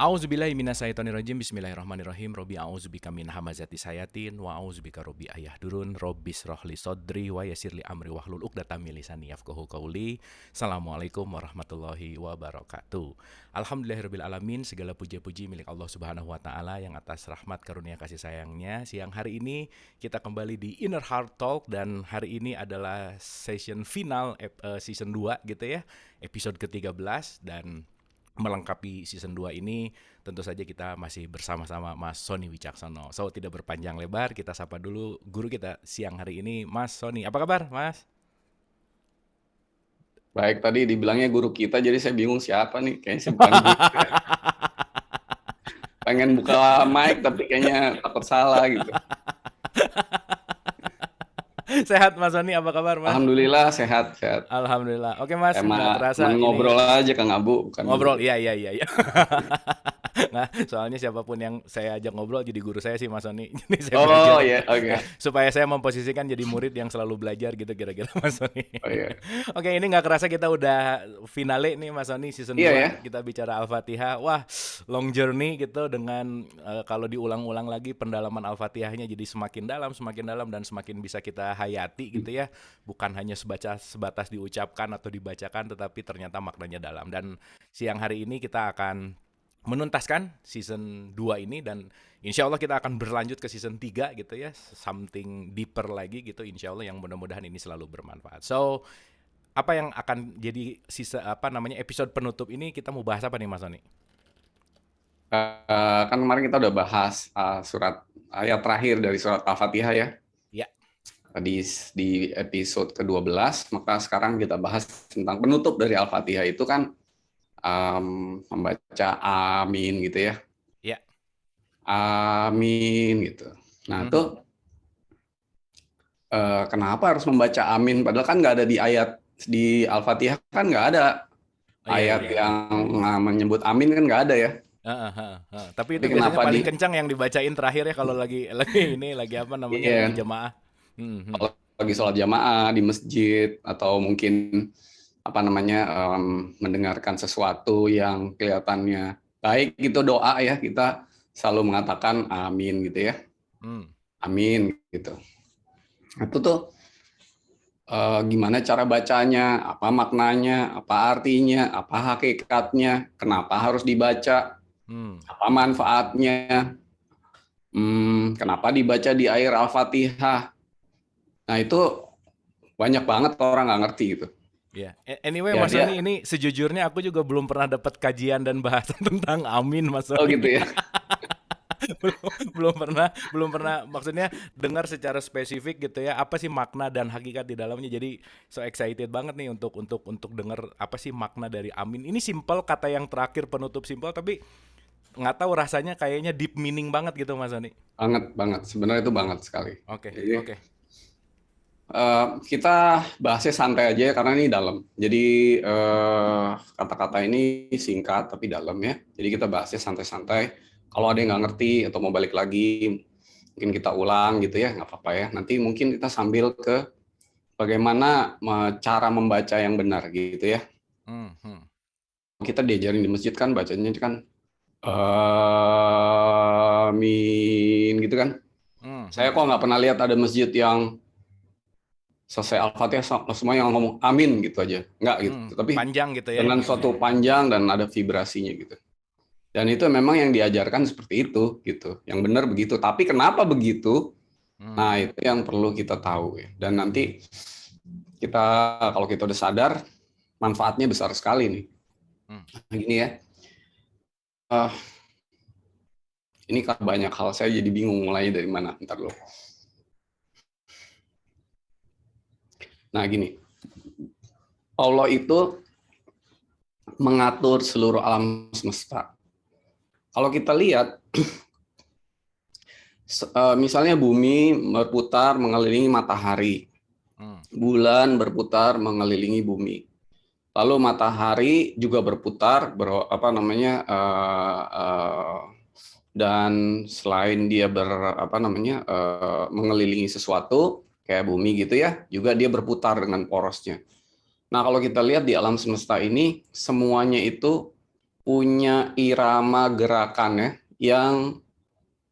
A'udzubillahi minasyaitonirrajim. Bismillahirrahmanirrahim. Robbi a'udzubika min hamazati sayatin wa a'udzubika robbi ayahdurun. Robbi shrahli sodri wa yassirli amri wahlul 'uqdatam min lisani yafqahu qauli. Assalamualaikum warahmatullahi wabarakatuh. Alhamdulillahirabbil alamin. Segala puja-puji milik Allah Subhanahu wa taala yang atas rahmat karunia kasih sayangnya. Siang hari ini kita kembali di Inner Heart Talk dan hari ini adalah session final season 2 gitu ya. Episode ke-13 dan melengkapi season 2 ini tentu saja kita masih bersama-sama Mas Sony Wicaksono. So tidak berpanjang lebar, kita sapa dulu guru kita siang hari ini, Mas Sony. Apa kabar, Mas? Baik, tadi dibilangnya guru kita, jadi saya bingung siapa nih. Kayaknya saya bukan guru. Pengen buka mic, tapi kayaknya takut salah gitu. Sehat Mas Sony, apa kabar Mas? Alhamdulillah sehat. Alhamdulillah. Oke Mas, nggak Emang kerasa ini ngobrol aja Kang Abu, bukan ngobrol. guru. Iya. Nah, soalnya siapapun yang saya ajak ngobrol jadi guru saya sih Mas Sony. Jadi saya belajar. Oh ya, oke. Supaya saya memposisikan jadi murid yang selalu belajar gitu kira-kira Mas Sony. Oh iya. Oke, ini nggak kerasa kita udah finale nih Mas Sony season Iya 2. ya. Kita bicara Al-Fatihah. Wah, long journey gitu dengan kalau diulang-ulang lagi pendalaman Al-Fatihahnya jadi semakin dalam dan semakin bisa kita hayati gitu ya. Bukan hanya sebatas diucapkan atau dibacakan tetapi ternyata maknanya dalam. Dan siang hari ini kita akan menuntaskan season 2 ini dan insya Allah kita akan berlanjut ke season 3 gitu ya, something deeper lagi gitu insya Allah yang mudah-mudahan ini selalu bermanfaat. So, apa yang akan jadi episode penutup ini kita mau bahas apa nih Mas Sony? Kan kemarin kita udah bahas surat ayat terakhir dari surat Al-Fatihah ya. Ya. Di episode ke-12, maka sekarang kita bahas tentang penutup dari Al-Fatihah itu kan membaca amin gitu ya. Ya. Amin gitu. Nah, tuh kenapa harus membaca amin? Padahal kan nggak ada di ayat di Al-Fatihah kan nggak ada ayat yang menyebut amin kan nggak ada ya. Tapi itu Jadi biasanya kenapa paling kencang yang dibacain terakhir ya kalau lagi lagi apa namanya lagi jamaah. Kalau lagi sholat jamaah di masjid atau mungkin apa namanya mendengarkan sesuatu yang kelihatannya baik gitu doa ya, kita selalu mengatakan amin gitu ya. Amin gitu. Itu tuh gimana cara bacanya, apa maknanya, apa artinya, apa hakikatnya, kenapa harus dibaca, apa manfaatnya, kenapa dibaca di akhir Al-Fatihah. Nah itu banyak banget orang nggak ngerti gitu. Ya, anyway Mas Sony ini sejujurnya aku juga belum pernah dapat kajian dan bahasan tentang amin Mas Sony. Oh gitu ya. belum pernah maksudnya dengar secara spesifik gitu ya apa sih makna dan hakikat di dalamnya, jadi so excited banget nih untuk dengar apa sih makna dari amin. Ini simple, kata yang terakhir penutup simple tapi nggak tahu rasanya kayaknya deep meaning banget gitu Mas Ani. Banget sebenarnya itu banget sekali. Oke. Kita bahasnya santai aja karena ini dalam, jadi kata-kata ini singkat tapi dalam ya, jadi kita bahasnya santai-santai. Kalau ada yang nggak ngerti atau mau balik lagi, mungkin kita ulang gitu ya, nggak apa-apa ya. Nanti mungkin kita sambil ke bagaimana cara membaca yang benar gitu ya. Kita diajarin di masjid kan bacanya kan amin gitu kan. Saya kok nggak pernah lihat ada masjid yang selesai Al-Fatihah semua yang ngomong amin gitu aja, nggak gitu. Tapi panjang gitu ya. Dengan suatu panjang dan ada vibrasinya gitu. Dan itu memang yang diajarkan seperti itu gitu. Yang benar begitu. Tapi kenapa begitu? Nah, itu yang perlu kita tahu ya. Dan nanti kita kalau kita udah sadar manfaatnya besar sekali nih. Nah, gini ya. Ini kan banyak hal, saya jadi bingung mulai dari mana. Ntar dulu. Nah, gini. Allah itu mengatur seluruh alam semesta. Kalau kita lihat, misalnya bumi berputar mengelilingi matahari, bulan berputar mengelilingi bumi, lalu matahari juga berputar, dan selain dia mengelilingi sesuatu kayak bumi gitu ya, juga dia berputar dengan porosnya. Nah, kalau kita lihat di alam semesta ini semuanya itu punya irama gerakannya yang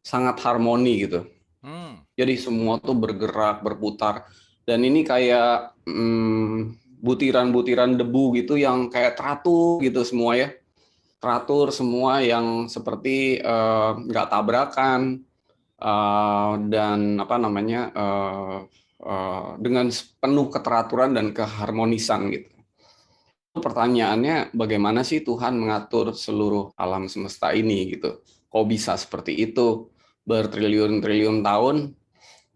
sangat harmoni gitu. Jadi semua tuh bergerak, berputar. Dan ini kayak butiran-butiran debu gitu yang kayak teratur gitu semua ya. Teratur semua yang seperti nggak tabrakan dan apa namanya dengan penuh keteraturan dan keharmonisan gitu. Pertanyaannya, bagaimana sih Tuhan mengatur seluruh alam semesta ini gitu? Kok bisa seperti itu? Bertriliun-triliun tahun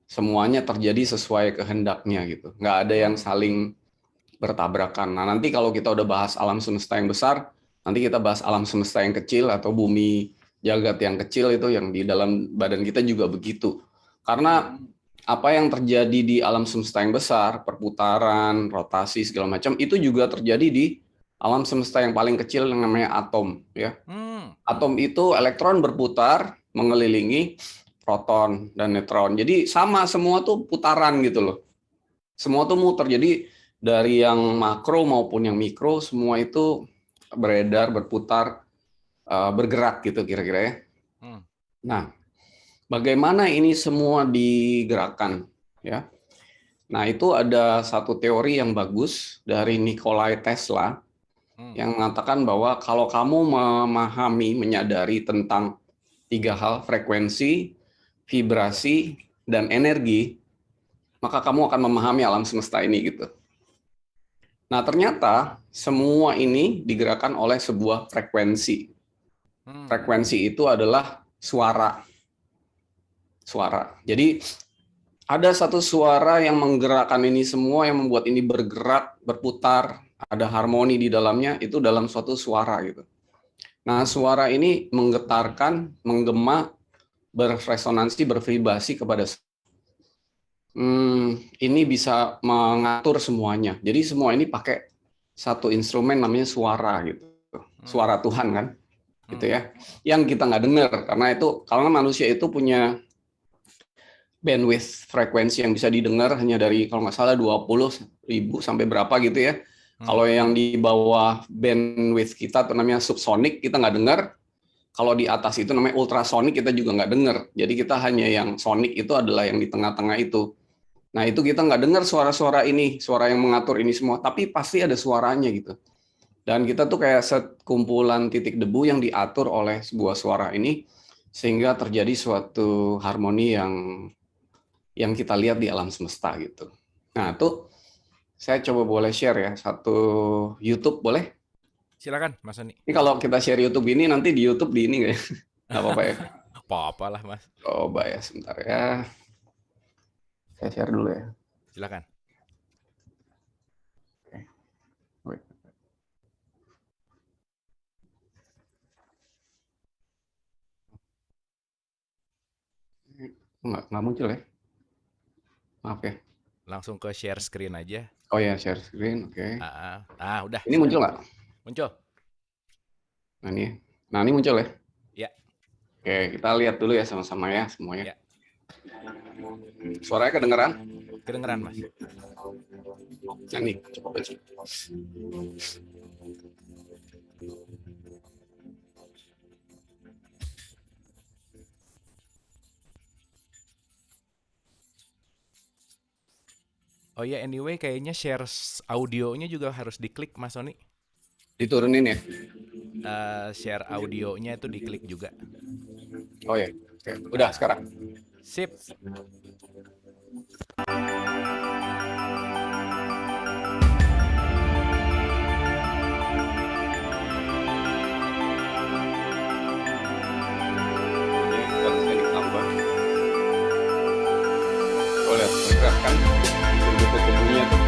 semuanya terjadi sesuai kehendaknya gitu. Nggak ada yang saling bertabrakan. Nah, nanti kalau kita udah bahas alam semesta yang besar, nanti kita bahas alam semesta yang kecil atau bumi jagat yang kecil itu yang di dalam badan kita juga begitu. Karena apa yang terjadi di alam semesta yang besar, perputaran, rotasi segala macam itu juga terjadi di alam semesta yang paling kecil yang namanya atom ya. Atom itu elektron berputar mengelilingi proton dan neutron. Jadi sama semua tuh putaran gitu loh. Semua tuh muter. Jadi dari yang makro maupun yang mikro semua itu beredar, berputar, bergerak gitu kira-kira ya. Nah, bagaimana ini semua digerakkan ya? Nah, itu ada satu teori yang bagus dari Nikola Tesla yang mengatakan bahwa kalau kamu memahami, menyadari tentang 3 hal, frekuensi, vibrasi, dan energi, maka kamu akan memahami alam semesta ini gitu. Nah, ternyata semua ini digerakkan oleh sebuah frekuensi. Frekuensi itu adalah suara. Suara. Jadi ada satu suara yang menggerakkan ini semua, yang membuat ini bergerak, berputar, ada harmoni di dalamnya, itu dalam suatu suara gitu. Nah, suara ini menggetarkan, menggema, berresonansi, bervibrasi kepada ini bisa mengatur semuanya. Jadi semua ini pakai satu instrumen namanya suara gitu. Suara Tuhan kan, gitu ya. Yang kita nggak dengar karena itu kalau manusia itu punya bandwidth frekuensi yang bisa didengar hanya dari kalau nggak salah 20.000 sampai berapa gitu ya. Kalau yang di bawah bandwidth kita itu namanya subsonik, kita nggak dengar. Kalau di atas itu namanya ultrasonik, kita juga nggak dengar. Jadi kita hanya yang sonik itu adalah yang di tengah-tengah itu. Nah, itu kita nggak dengar suara-suara ini, suara yang mengatur ini semua, tapi pasti ada suaranya gitu. Dan kita tuh kayak sekumpulan titik debu yang diatur oleh sebuah suara ini, sehingga terjadi suatu harmoni yang kita lihat di alam semesta gitu. Nah, tuh saya coba boleh share ya, satu YouTube boleh? Silakan, Mas Soni. Ini kalau kita share YouTube ini, nanti di YouTube di ini nggak ya? Nggak apa-apa ya? Apa-apa lah, Mas. Coba ya, sebentar ya. Saya share dulu ya. Silakan. Oke. Nggak muncul ya? Maaf ya. Langsung ke share screen aja. Oh ya, share screen, oke. Udah. Ini muncul nggak? Muncul. Nah ini muncul ya? Ya. Oke, kita lihat dulu ya sama-sama ya semuanya. Ya. Suaranya kedengeran? Kedengeran, Mas. Nah, nih, coba baca. Oh ya, anyway, kayaknya share audionya juga harus diklik, Mas Soni. Diturunin ya? Share audionya itu diklik juga. Oh ya, oke. Udah sekarang. Sip. Ini ditambah. Oh lihat, bergerak kan? Tubuhnya tuh.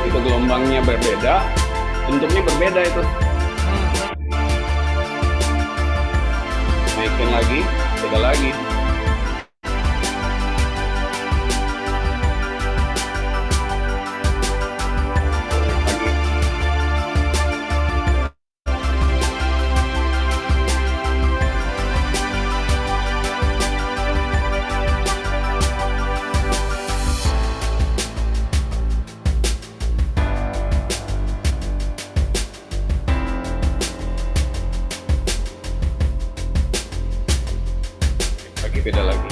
Itu gelombangnya berbeda, bentuknya berbeda itu. Naikin lagi, beda lagi. beda lagi.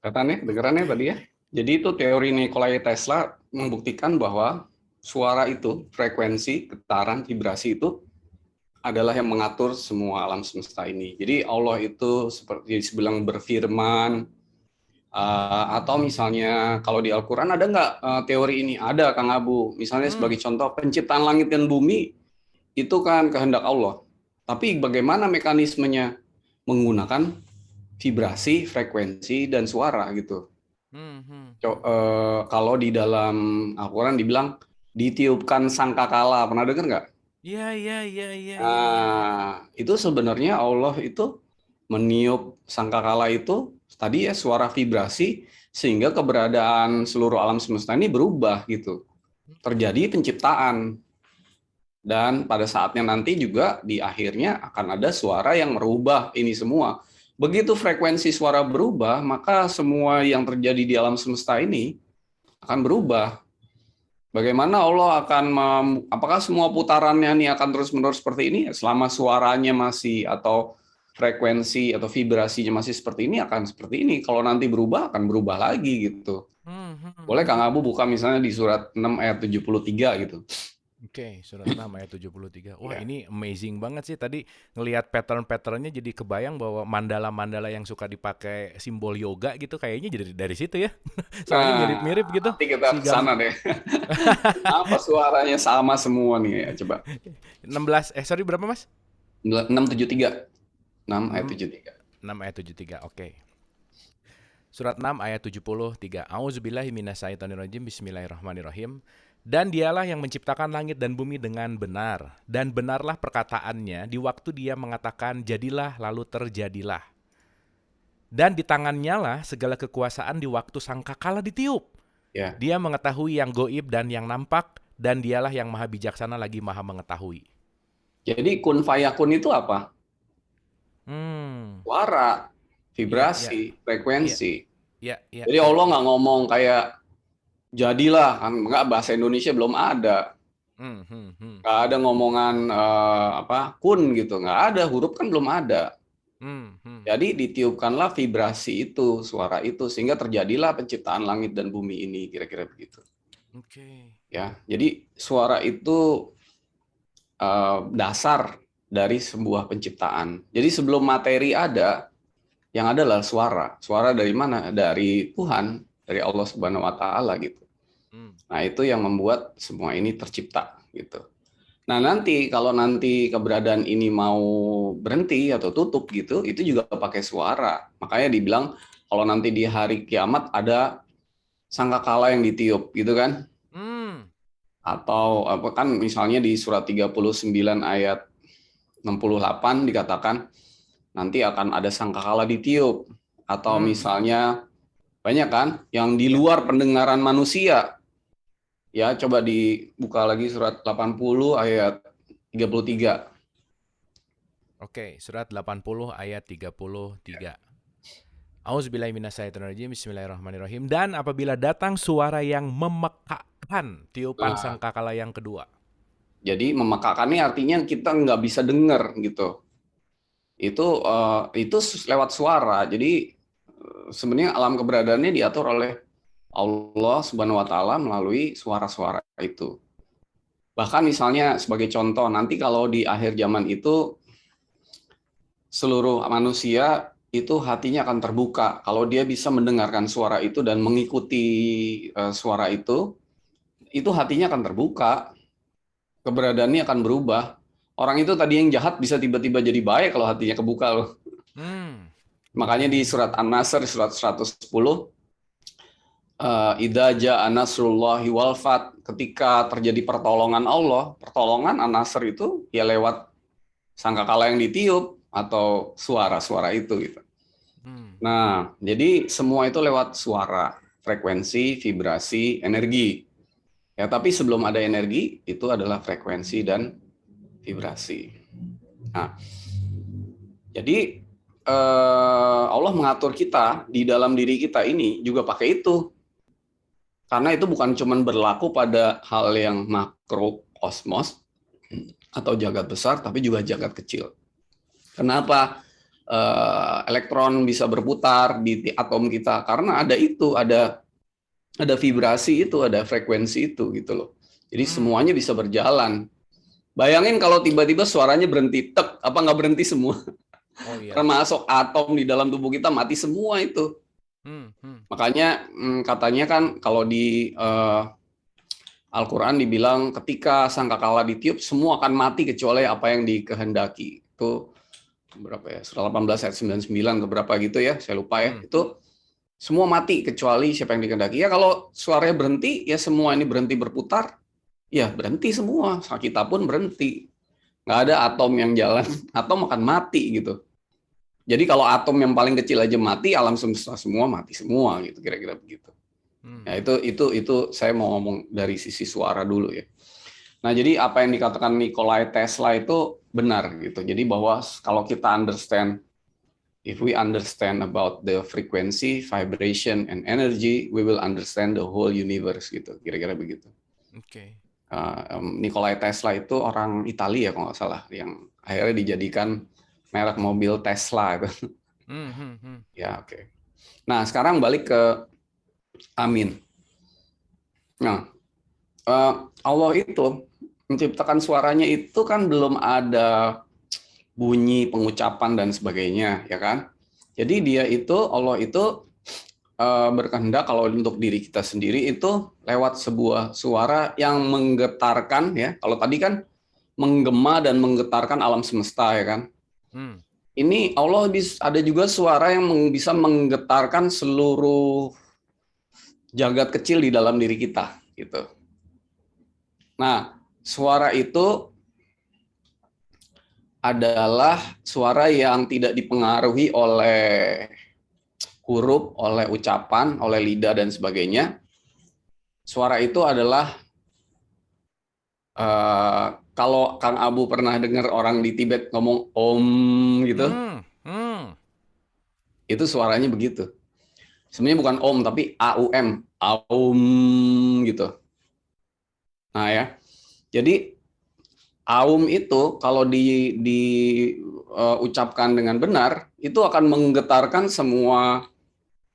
Katanya, dengerannya tadi ya. Jadi itu teori Nikola Tesla membuktikan bahwa suara itu, frekuensi, getaran, vibrasi itu adalah yang mengatur semua alam semesta ini. Jadi Allah itu seperti dibilang berfirman, atau misalnya kalau di Al-Quran ada nggak teori ini? Ada, Kang Abu. Misalnya sebagai contoh, penciptaan langit dan bumi itu kan kehendak Allah. Tapi bagaimana mekanismenya? Menggunakan vibrasi, frekuensi, dan suara gitu. Kalau di dalam Al-Quran dibilang ditiupkan sangkakala, pernah dengar nggak? Iya. Nah, itu sebenarnya Allah itu meniup sangkakala itu tadi ya suara vibrasi sehingga keberadaan seluruh alam semesta ini berubah gitu. Terjadi penciptaan. Dan pada saatnya nanti juga di akhirnya akan ada suara yang merubah ini semua. Begitu frekuensi suara berubah, maka semua yang terjadi di alam semesta ini akan berubah. Bagaimana Allah akan, apakah semua putarannya ini akan terus-menerus seperti ini? Selama suaranya masih atau frekuensi atau vibrasinya masih seperti ini, akan seperti ini. Kalau nanti berubah, akan berubah lagi gitu. Boleh Kang Abu buka misalnya di surat 6 ayat 73 gitu. Oke, surat 6 ayat 73. Wah, Ya. ini amazing banget sih. Tadi ngelihat pattern-patternnya jadi kebayang bahwa mandala-mandala yang suka dipakai simbol yoga gitu kayaknya jadi dari situ ya. Soalnya Nah, mirip-mirip gitu. nanti kita ke sana deh. Kenapa suaranya sama semua nih? Ya, coba. 16 sorry berapa Mas? 673. 6 ayat 6 73. 6 ayat 73. Oke. Surat 6 ayat 73. A'udzubillahi minasyaitonirrajim. Bismillahirrahmanirrahim. Dan dialah yang menciptakan langit dan bumi dengan benar. Dan benarlah perkataannya di waktu dia mengatakan jadilah lalu terjadilah. Dan di tangannya lah segala kekuasaan di waktu sangkakala ditiup. Ya. Dia mengetahui yang goib dan yang nampak. Dan dialah yang maha bijaksana lagi maha mengetahui. Jadi kun fayakun itu apa? Suara, vibrasi, frekuensi. Iya. Jadi Allah nggak ngomong kayak jadilah, kan nggak, bahasa Indonesia belum ada. Nggak ada ngomongan kun gitu, nggak ada, huruf kan belum ada. Jadi ditiupkanlah vibrasi itu, suara itu, sehingga terjadilah penciptaan langit dan bumi ini, kira-kira begitu. Ya, jadi suara itu dasar dari sebuah penciptaan. Jadi sebelum materi ada, yang adalah suara. Suara dari mana? Dari Tuhan, dari Allah Subhanahu Wa Taala gitu. Nah, itu yang membuat semua ini tercipta gitu. Nah, nanti kalau nanti keberadaan ini mau berhenti atau tutup gitu, itu juga pakai suara. Makanya dibilang kalau nanti di hari kiamat ada sangkakala yang ditiup gitu kan. Atau apa kan misalnya di surat 39 ayat 68 dikatakan nanti akan ada sangkakala ditiup, atau misalnya banyak kan yang di Iya. luar pendengaran manusia. Ya, coba dibuka lagi surat 80 ayat 33. Oke, surat 80 ayat 33. Auzubillahiminasyaitonirrajim. Bismillahirrahmanirrahim. Dan apabila datang suara yang memekakkan, tiupan Nah, sangkakala yang kedua. jadi memekakan ini artinya kita nggak bisa dengar gitu. Itu lewat suara. Jadi sebenarnya alam keberadaannya diatur oleh Allah Subhanahu wa taala melalui suara-suara itu. Bahkan misalnya sebagai contoh, nanti kalau di akhir zaman itu seluruh manusia itu hatinya akan terbuka kalau dia bisa mendengarkan suara itu dan mengikuti suara itu hatinya akan terbuka, keberadaannya akan berubah. Orang itu tadi yang jahat bisa tiba-tiba jadi baik kalau hatinya kebuka loh. Hmm. Makanya di surat An-Nasr surat 110, idza jaa nasrullahi wal fath, ketika terjadi pertolongan Allah, pertolongan An-Nasr itu ya lewat sangkakala yang ditiup atau suara-suara itu gitu. Nah, jadi semua itu lewat suara, frekuensi, vibrasi, energi. Ya, tapi sebelum ada energi itu adalah frekuensi dan vibrasi. Nah, jadi Allah mengatur kita di dalam diri kita ini juga pakai itu. Karena itu bukan cuma berlaku pada hal yang makro kosmos atau jagat besar, tapi juga jagat kecil. Kenapa elektron bisa berputar di atom kita? Karena ada itu, ada vibrasi itu, ada frekuensi itu gitu loh. Jadi semuanya bisa berjalan. Bayangin kalau tiba-tiba suaranya berhenti, tek, apa nggak berhenti semua? Oh iya. Termasuk atom di dalam tubuh kita mati semua itu. Makanya katanya kan kalau di Al-Quran dibilang ketika sangkakala ditiup semua akan mati kecuali apa yang dikehendaki. Itu berapa ya? Surah 18 ayat 99 ke berapa gitu ya, saya lupa ya. Itu semua mati kecuali siapa yang dikehendaki. Ya kalau suaranya berhenti, ya semua ini berhenti berputar, ya berhenti semua. Kita pun berhenti. Nggak ada atom yang jalan, atom akan mati gitu. Jadi kalau atom yang paling kecil aja mati, alam semesta semua mati semua gitu, kira-kira begitu. Ya itu saya mau ngomong dari sisi suara dulu ya. Nah, jadi apa yang dikatakan Nikola Tesla itu benar gitu. Jadi bahwa kalau kita understand, if we understand about the frequency, vibration, and energy, we will understand the whole universe gitu. Kira-kira begitu. Oke. Nikola Tesla itu orang Italia ya kalau nggak salah, yang akhirnya dijadikan merek mobil Tesla itu. Ya, oke. Nah, sekarang balik ke Amin. Nah, Allah itu menciptakan suaranya itu kan belum ada bunyi pengucapan dan sebagainya, ya kan? Jadi Allah itu berkehendak kalau untuk diri kita sendiri itu lewat sebuah suara yang menggetarkan ya. Kalau tadi kan menggema dan menggetarkan alam semesta ya kan. Ini Allah ada juga suara yang bisa menggetarkan seluruh jagat kecil di dalam diri kita gitu. Nah, suara itu adalah suara yang tidak dipengaruhi oleh huruf, oleh ucapan, oleh lidah dan sebagainya. Suara itu adalah kalau Kang Abu pernah dengar orang di Tibet ngomong om gitu, itu suaranya begitu. Sebenarnya bukan om tapi aum, aum gitu. Nah ya, jadi aum itu kalau diucapkan dengan benar, itu akan menggetarkan semua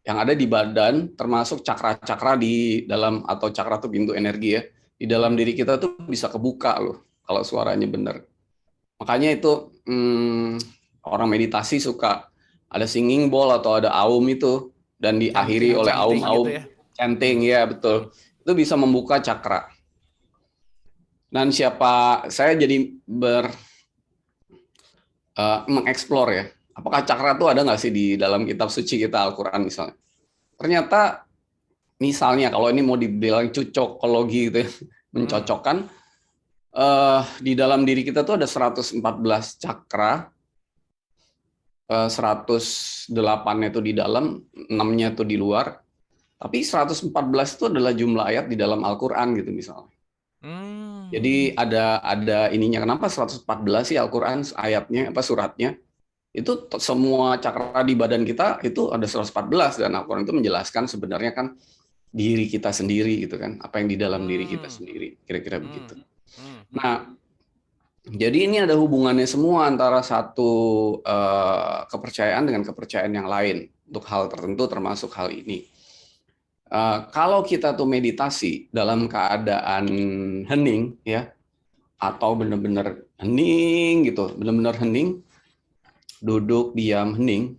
yang ada di badan, termasuk cakra-cakra di dalam, atau cakra itu pintu energi ya, di dalam diri kita tuh bisa kebuka loh, kalau suaranya benar. Makanya itu orang meditasi suka ada singing bowl atau ada aum itu, dan diakhiri oleh aum-aum, gitu ya. chanting ya betul. Itu bisa membuka cakra. Dan saya jadi mengeksplor ya, apakah cakra itu ada nggak sih di dalam kitab suci kita Al-Quran misalnya. Ternyata misalnya kalau ini mau dibilang cocokologi gitu ya, mencocokkan di dalam diri kita tuh ada 114 cakra, 108-nya itu di dalam, 6-nya itu di luar. Tapi 114 itu adalah jumlah ayat di dalam Al-Qur'an gitu misalnya. Jadi ada ininya, kenapa 114 sih Al-Qur'an ayatnya apa suratnya? Itu semua cakra di badan kita itu ada 114, dan Al-Qur'an itu menjelaskan sebenarnya kan diri kita sendiri gitu kan, apa yang di dalam diri kita sendiri, kira-kira begitu. Nah, jadi ini ada hubungannya semua antara satu kepercayaan dengan kepercayaan yang lain untuk hal tertentu, termasuk hal ini. Kalau kita tuh meditasi dalam keadaan hening ya, atau benar-benar hening gitu, benar-benar hening, duduk diam hening,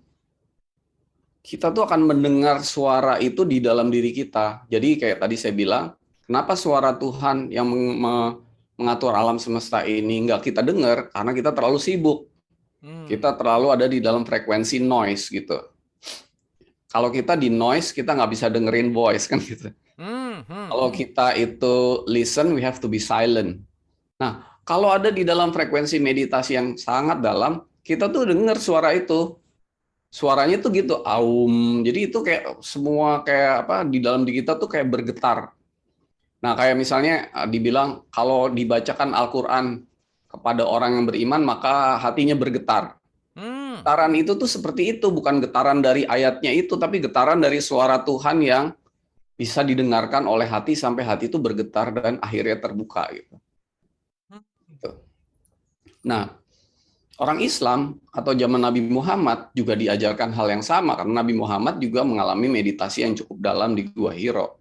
kita tuh akan mendengar suara itu di dalam diri kita. Jadi kayak tadi saya bilang, kenapa suara Tuhan yang mengatur alam semesta ini nggak kita dengar? Karena kita terlalu sibuk. Kita terlalu ada di dalam frekuensi noise gitu. Kalau kita di noise, kita nggak bisa dengerin voice kan gitu. Kalau kita itu listen, we have to be silent. Nah, kalau ada di dalam frekuensi meditasi yang sangat dalam, kita tuh dengar suara itu. Suaranya tuh gitu, aum. Jadi itu kayak semua kayak apa di dalam diri kita tuh kayak bergetar. Nah, kayak misalnya dibilang kalau dibacakan Al-Qur'an kepada orang yang beriman, maka hatinya bergetar. Getaran itu tuh seperti itu, bukan getaran dari ayatnya itu, tapi getaran dari suara Tuhan yang bisa didengarkan oleh hati sampai hati itu bergetar dan akhirnya terbuka gitu. Nah, orang Islam atau zaman Nabi Muhammad juga diajarkan hal yang sama, karena Nabi Muhammad juga mengalami meditasi yang cukup dalam di Gua Hiro.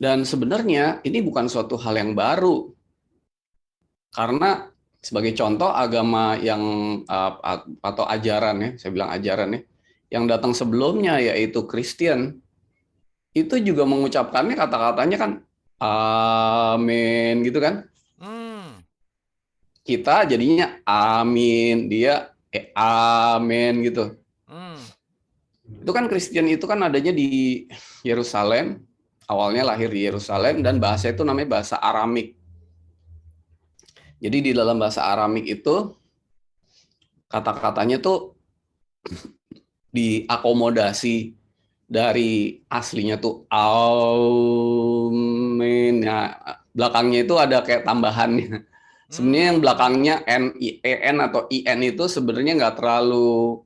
Dan sebenarnya ini bukan suatu hal yang baru, karena sebagai contoh agama yang atau ajaran ya, saya bilang ajaran ya, yang datang sebelumnya yaitu Kristen, itu juga mengucapkannya kata-katanya kan amin gitu kan. Kita jadinya amin, dia amin gitu. Itu kan Kristen itu kan adanya di Yerusalem, awalnya lahir di Yerusalem, dan bahasa itu namanya bahasa Aramik. Jadi di dalam bahasa Aramik itu kata-katanya tuh diakomodasi dari aslinya tuh amin. Nah, belakangnya itu ada kayak tambahannya. Sebenarnya yang belakangnya n atau in itu sebenarnya nggak terlalu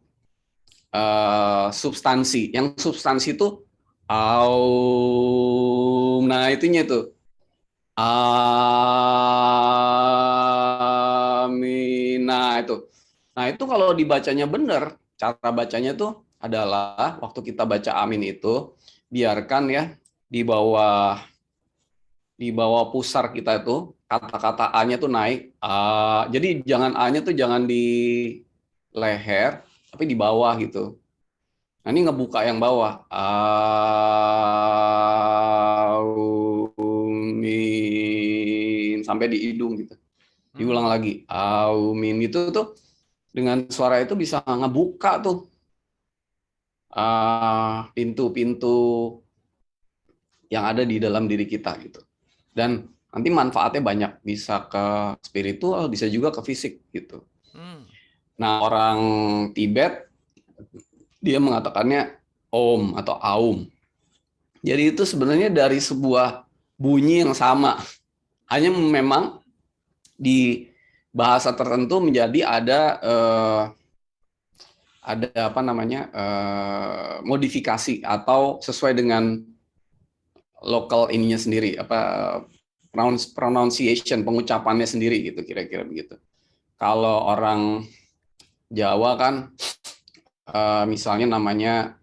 substansi. Yang substansi itu aum. Nah, itunya tuh amin. Nah, itu kalau dibacanya benar, cara bacanya tuh adalah waktu kita baca amin itu biarkan ya di bawah pusar kita itu kata-kata A-nya tuh naik. Jadi jangan A-nya tuh jangan di leher, tapi di bawah gitu. Nah, ini ngebuka yang bawah. Aumin sampai di hidung gitu. Diulang lagi. Aumin itu tuh dengan suara itu bisa ngebuka tuh pintu-pintu yang ada di dalam diri kita gitu. Dan nanti manfaatnya banyak, bisa ke spiritual, bisa juga ke fisik gitu. Nah, orang Tibet dia mengatakannya om atau aum. Jadi itu sebenarnya dari sebuah bunyi yang sama. Hanya memang di bahasa tertentu menjadi ada apa namanya modifikasi atau sesuai dengan lokal ininya sendiri, apa pronunciation, pengucapannya sendiri gitu, kira-kira begitu. Kalau orang Jawa kan misalnya namanya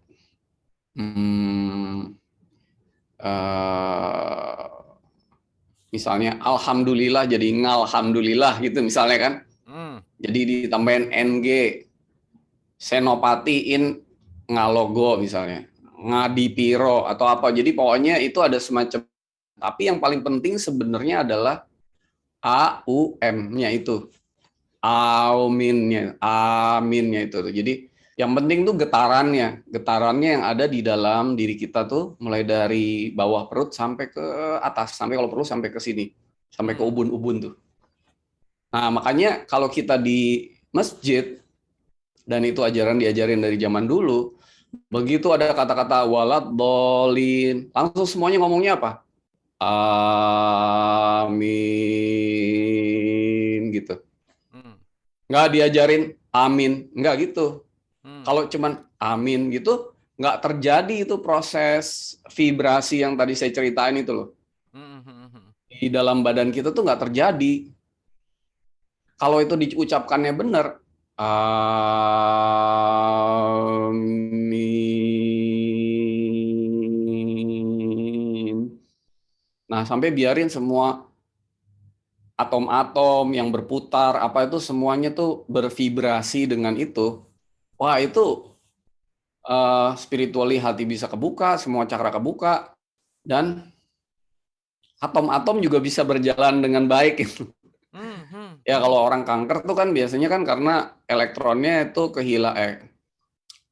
misalnya alhamdulillah jadi ngalhamdulillah gitu misalnya kan. Jadi ditambahin ng, senopatiin ngalogo misalnya, ngadipiro atau apa. Jadi pokoknya itu ada semacam, tapi yang paling penting sebenarnya adalah aum-nya itu. Aminnya itu. Jadi Yang penting tuh getarannya yang ada di dalam diri kita tuh mulai dari bawah perut sampai ke atas, sampai kalau perlu sampai ke sini, sampai ke ubun-ubun tuh. Nah, makanya kalau kita di masjid dan itu diajarin dari zaman dulu, begitu ada kata-kata walad dolin, langsung semuanya ngomongnya apa? Amin gitu. Nggak diajarin amin, nggak gitu. Kalau cuman amin gitu, nggak terjadi itu proses vibrasi yang tadi saya ceritain itu loh. Di dalam badan kita tuh nggak terjadi. Kalau itu diucapkannya benar, amin. Nah, sampai biarin semua atom-atom yang berputar, apa itu semuanya tuh bervibrasi dengan itu. Wah, itu spiritually hati bisa kebuka, semua cakra kebuka, dan atom-atom juga bisa berjalan dengan baik. Ya kalau orang kanker tuh kan biasanya kan karena elektronnya itu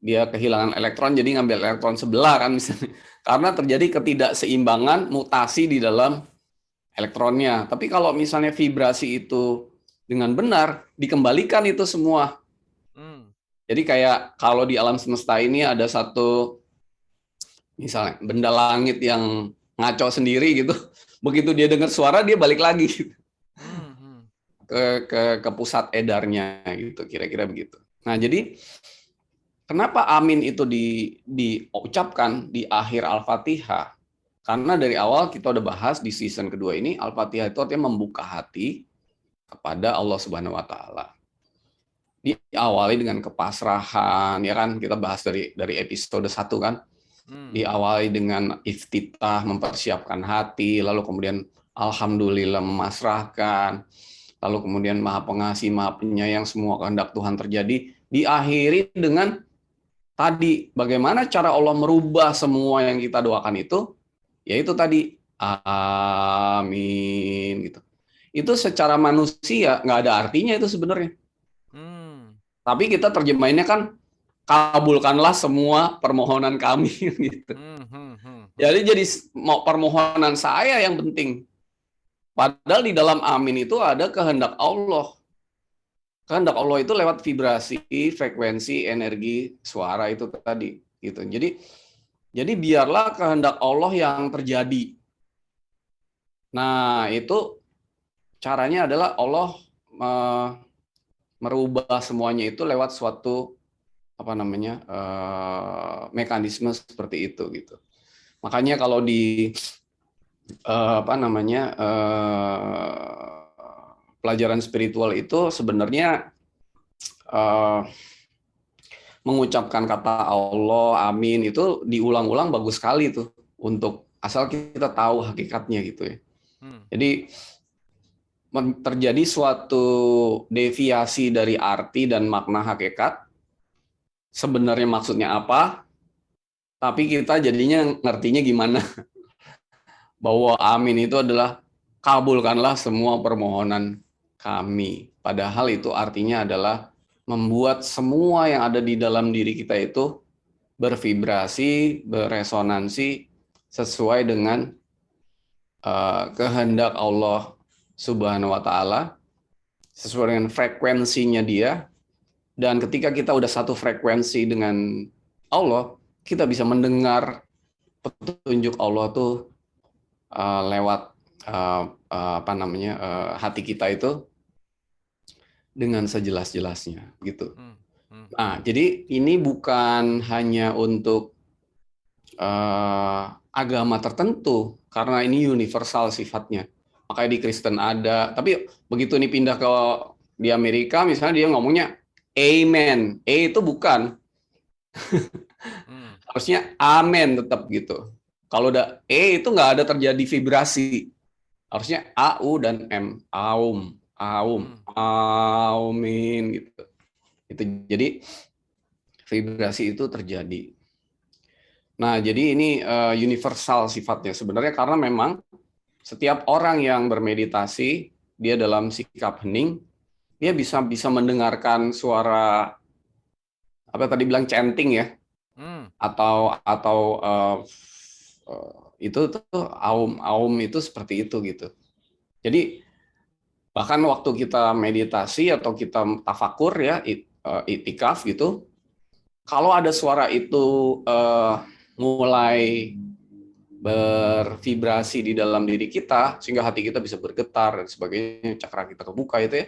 dia kehilangan elektron jadi ngambil elektron sebelah kan misalnya. Karena terjadi ketidakseimbangan mutasi di dalam elektronnya. Tapi kalau misalnya vibrasi itu dengan benar dikembalikan itu semua. Jadi kayak kalau di alam semesta ini ada satu misalnya benda langit yang ngaco sendiri gitu. Begitu dia dengar suara dia balik lagi gitu. ke pusat edarnya gitu, kira-kira begitu. Nah, jadi kenapa amin itu diucapkan di akhir Al-Fatihah? Karena dari awal kita udah bahas di season kedua ini, Al-Fatihah itu artinya membuka hati kepada Allah Subhanahu wa taala. Diawali dengan kepasrahan, ya kan? Kita bahas dari episode 1 kan. Diawali dengan iftitah, mempersiapkan hati, lalu kemudian alhamdulillah memasrahkan, lalu kemudian maha pengasih, maha penyayang, semua kehendak Tuhan terjadi, diakhiri dengan tadi bagaimana cara Allah merubah semua yang kita doakan itu, yaitu tadi amin gitu. Itu secara manusia nggak ada artinya itu sebenarnya. Tapi kita terjemahinnya kan kabulkanlah semua permohonan kami gitu. Jadi mau permohonan saya yang penting. Padahal di dalam amin itu ada kehendak Allah. Kehendak Allah itu lewat vibrasi, frekuensi, energi, suara itu tadi gitu. Jadi biarlah kehendak Allah yang terjadi. Nah, itu caranya adalah Allah merubah semuanya itu lewat suatu mekanisme seperti itu gitu. Makanya kalau di pelajaran spiritual itu sebenarnya mengucapkan kata Allah, amin itu diulang-ulang bagus sekali tuh untuk asal kita tahu hakikatnya gitu ya. Jadi terjadi suatu deviasi dari arti dan makna hakikat. Sebenarnya maksudnya apa? Tapi kita jadinya ngertinya gimana? Bahwa amin itu adalah kabulkanlah semua permohonan kami. Padahal itu artinya adalah membuat semua yang ada di dalam diri kita itu bervibrasi, beresonansi sesuai dengan kehendak Allah Subhanahu wa taala, sesuai dengan frekuensinya dia. Dan ketika kita udah satu frekuensi dengan Allah, kita bisa mendengar petunjuk Allah tuh lewat hati kita itu dengan sejelas-jelasnya gitu. Nah, jadi ini bukan hanya untuk agama tertentu karena ini universal sifatnya. Makanya di Kristen ada, tapi begitu ini pindah ke di Amerika misalnya dia ngomongnya amen. Itu bukan. Harusnya amen tetap gitu. Kalau udah itu nggak ada terjadi vibrasi. Harusnya au dan m, aum, aumin gitu. Itu jadi vibrasi itu terjadi. Nah, jadi ini universal sifatnya sebenarnya karena memang setiap orang yang bermeditasi dia dalam sikap hening, dia bisa mendengarkan suara apa tadi bilang chanting ya, Hmm. atau itu tuh aum itu seperti itu gitu. Jadi bahkan waktu kita meditasi atau kita tafakur ya, itikaf gitu, kalau ada suara itu mulai bervibrasi di dalam diri kita sehingga hati kita bisa bergetar dan sebagainya, cakra kita kebuka itu ya,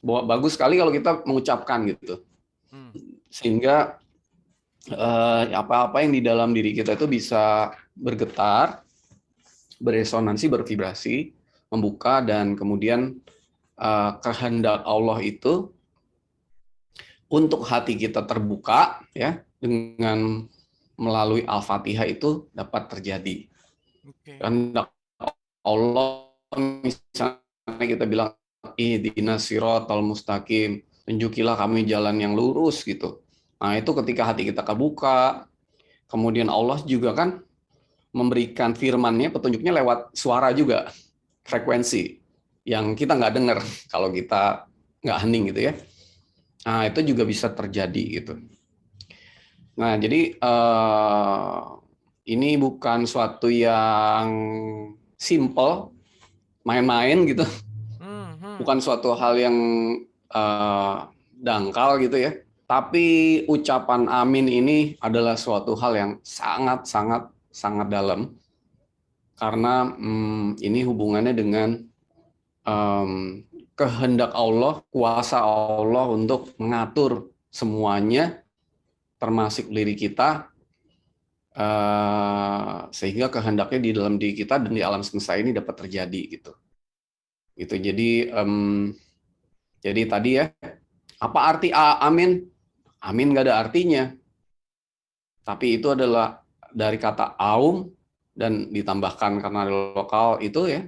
bagus sekali kalau kita mengucapkan gitu, Hmm. sehingga apa-apa yang di dalam diri kita itu bisa bergetar, beresonansi, bervibrasi, membuka, dan kemudian kehendak Allah itu untuk hati kita terbuka ya, dengan melalui Al-Fatihah itu dapat terjadi. Oke. Kehendak Allah, misalnya kita bilang ihdinas siratal mustaqim, tunjukilah kami jalan yang lurus gitu. Nah, itu ketika hati kita kebuka, kemudian Allah juga kan memberikan firman-Nya, petunjuknya lewat suara juga, frekuensi yang kita nggak dengar kalau kita nggak hening gitu ya. Nah, itu juga bisa terjadi gitu. Nah, jadi ini bukan suatu yang simple, main-main gitu, Hmm. Hmm. bukan suatu hal yang eh, dangkal gitu ya. Tapi ucapan amin ini adalah suatu hal yang sangat sangat sangat dalam, karena ini hubungannya dengan em, kehendak Allah, kuasa Allah untuk mengatur semuanya, termasuk diri kita, sehingga kehendaknya di dalam diri kita dan di alam semesta ini dapat terjadi gitu. Gitu. Jadi tadi ya, apa arti amin? Amin nggak ada artinya, tapi itu adalah dari kata aum dan ditambahkan karena lokal itu ya,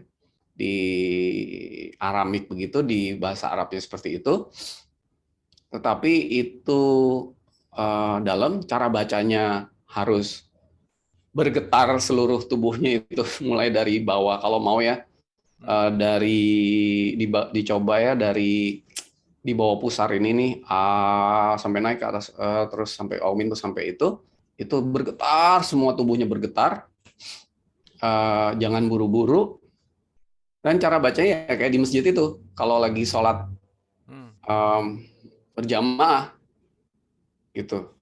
di Aramik begitu, di bahasa Arabnya seperti itu. Tetapi itu dalam cara bacanya harus bergetar seluruh tubuhnya itu mulai dari bawah kalau mau ya, Hmm. dari dicoba ya, dari di bawah pusar ini nih, sampai naik ke atas, terus sampai aumin, terus sampai itu bergetar, semua tubuhnya bergetar, jangan buru-buru, dan cara bacanya ya kayak di masjid itu kalau lagi sholat Hmm. um, berjamaah gitu,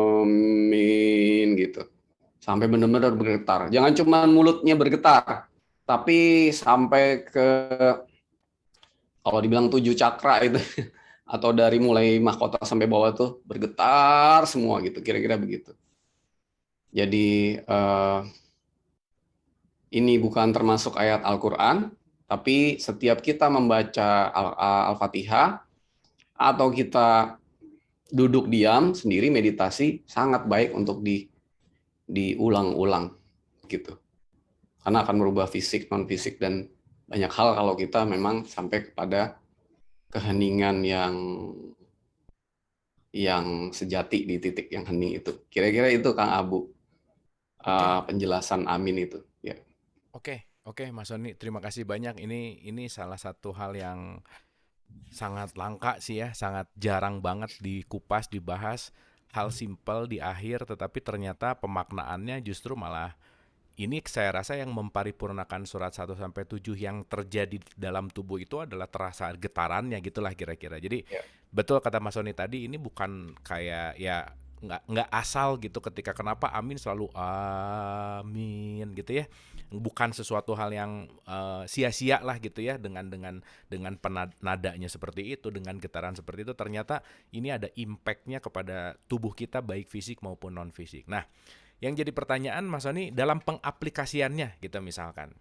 amin gitu, sampai benar-benar bergetar. Jangan cuma mulutnya bergetar, tapi sampai ke, kalau dibilang 7 cakra itu, atau dari mulai mahkota sampai bawah tuh bergetar semua gitu, kira-kira begitu. Jadi ini bukan termasuk ayat Al-Quran, tapi setiap kita membaca Al-Fatihah atau kita duduk diam sendiri meditasi, sangat baik untuk diulang-ulang gitu. Karena akan merubah fisik, non fisik, dan banyak hal kalau kita memang sampai kepada keheningan yang sejati di titik yang hening itu. Kira-kira itu Kang Abu, Oke. penjelasan amin itu. Ya. Oke. Oke, Mas Sony, terima kasih banyak. Ini salah satu hal yang sangat langka sih ya, sangat jarang banget dikupas, dibahas. Hal simpel di akhir, tetapi ternyata pemaknaannya justru malah ini saya rasa yang memparipurnakan surat 1 sampai 7 yang terjadi dalam tubuh itu adalah terasa getarannya gitulah kira-kira. Jadi Ya. betul kata Mas Sony tadi, ini bukan kayak ya nggak asal gitu ketika kenapa amin selalu amin gitu ya. Bukan sesuatu hal yang sia-sia lah gitu ya, dengan nadanya seperti itu, dengan getaran seperti itu, ternyata ini ada impactnya kepada tubuh kita baik fisik maupun non fisik. Nah, yang jadi pertanyaan Mas Sony dalam pengaplikasiannya gitu misalkan.